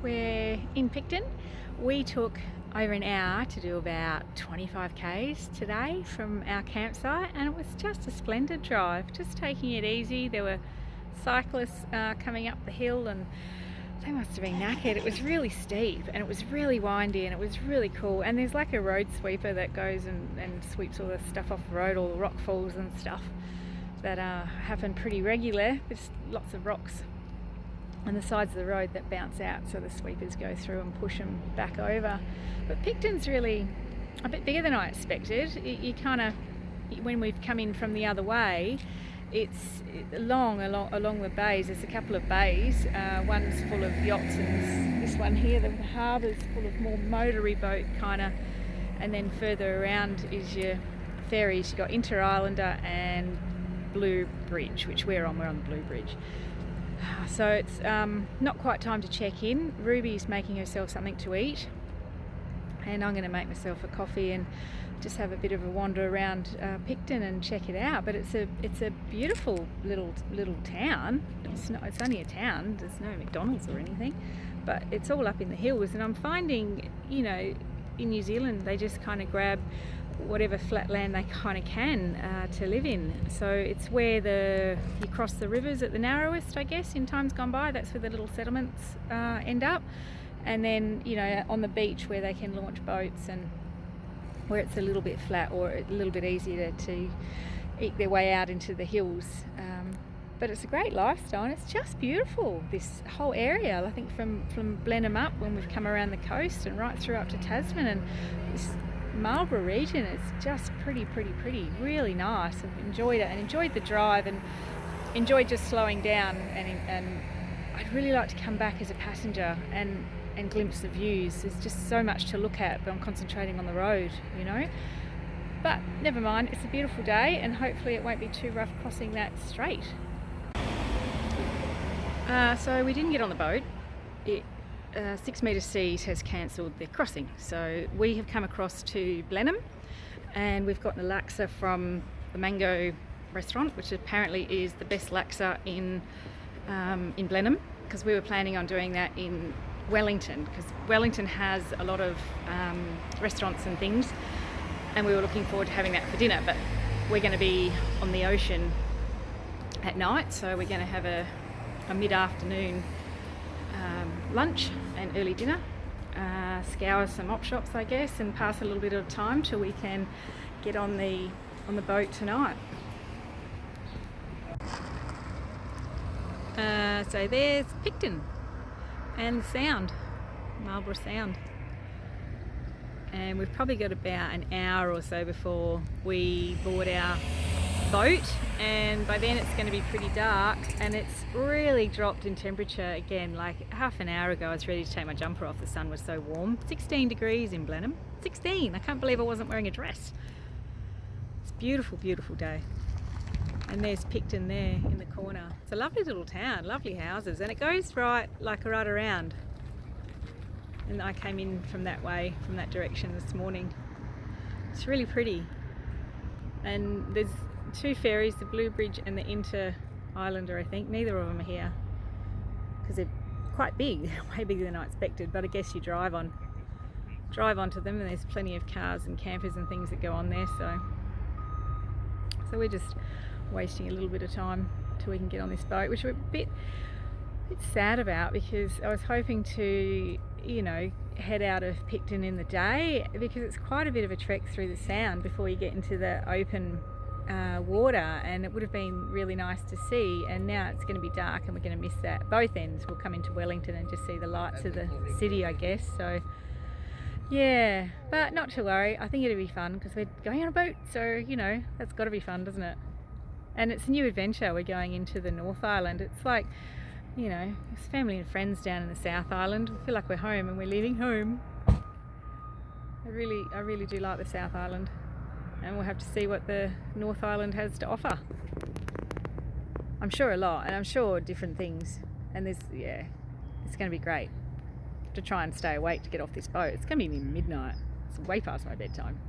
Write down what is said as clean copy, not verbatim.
We're in Picton. We took over an hour to do about 25 k's today from our campsite, and it was just a splendid drive, just taking it easy. There were cyclists coming up the hill and they must have been knackered. It was really steep and it was really windy and it was really cool, and there's like a road sweeper that goes and sweeps all the stuff off the road, all the rock falls and stuff that happen pretty regular. There's lots of rocks on the sides of the road that bounce out, so the sweepers go through and push them back over. But Picton's really a bit bigger than I expected. You kind of, when we've come in from the other way, it's along the bays. There's a couple of bays. One's full of yachts, and this one here, the harbour's full of more motory boat kind of. And then further around is your ferries. You've got Inter Islander and Blue Bridge, which we're on. We're on the Blue Bridge. So it's not quite time to check in. Ruby's making herself something to eat, and I'm going to make myself a coffee and just have a bit of a wander around Picton and check it out. But it's a beautiful little town. It's only a town. There's no McDonald's or anything, but it's all up in the hills. And I'm finding, in New Zealand, they just kind of grab whatever flat land they kind of can to live in. So it's where you cross the rivers at the narrowest, I guess, in times gone by. That's where the little settlements end up. And then, on the beach where they can launch boats, and where it's a little bit flat or a little bit easier to eke their way out into the hills. But it's a great lifestyle, and it's just beautiful, this whole area. I think from Blenheim up, when we've come around the coast and right through up to Tasman, and this Marlborough region is just pretty, really nice. I've enjoyed it and enjoyed the drive and enjoyed just slowing down, and I'd really like to come back as a passenger and glimpse the views. There's just so much to look at, but I'm concentrating on the road, But never mind, it's a beautiful day, and hopefully it won't be too rough crossing that strait. So we didn't get on the boat. 6 Metre Seas has cancelled their crossing, so we have come across to Blenheim, and we've gotten a laksa from the Mango restaurant, which apparently is the best laksa in Blenheim, because we were planning on doing that in Wellington, because Wellington has a lot of restaurants and things, and we were looking forward to having that for dinner. But we're going to be on the ocean at night, so we're going to have a mid-afternoon lunch and early dinner, scour some op shops, I guess, and pass a little bit of time till we can get on the boat tonight. So there's Picton and the Sound, Marlborough Sound, and we've probably got about an hour or so before we board our boat, and by then it's going to be pretty dark, and it's really dropped in temperature again. Like half an hour ago I was ready to take my jumper off, the sun was so warm. 16 degrees in Blenheim. 16! I can't believe I wasn't wearing a dress. It's a beautiful day. And there's Picton there in the corner. It's a lovely little town, lovely houses, and it goes right around. And I came in from that way, from that direction this morning. It's really pretty. And there's 2 ferries, the Blue Bridge and the Inter Islander, I think. Neither of them are here because they're quite big. They're way bigger than I expected, but I guess you drive onto them, and there's plenty of cars and campers and things that go on there. So we're just wasting a little bit of time till we can get on this boat, which we're a bit sad about, because I was hoping to head out of Picton in the day, because it's quite a bit of a trek through the Sound before you get into the open water, and it would have been really nice to see. And now it's going to be dark and we're going to miss that. Both ends we'll come into Wellington and just see the lights of the city, I guess. So yeah, but not to worry. I think it'll be fun because we're going on a boat, so that's got to be fun, doesn't it? And it's a new adventure. We're going into the North Island. It's like, it's family and friends down in the South Island. We feel like we're home and we're leaving home. I really do like the South Island, and we'll have to see what the North Island has to offer. I'm sure a lot, and I'm sure different things. And it's going to be great to try and stay awake to get off this boat. It's going to be midnight. It's way past my bedtime.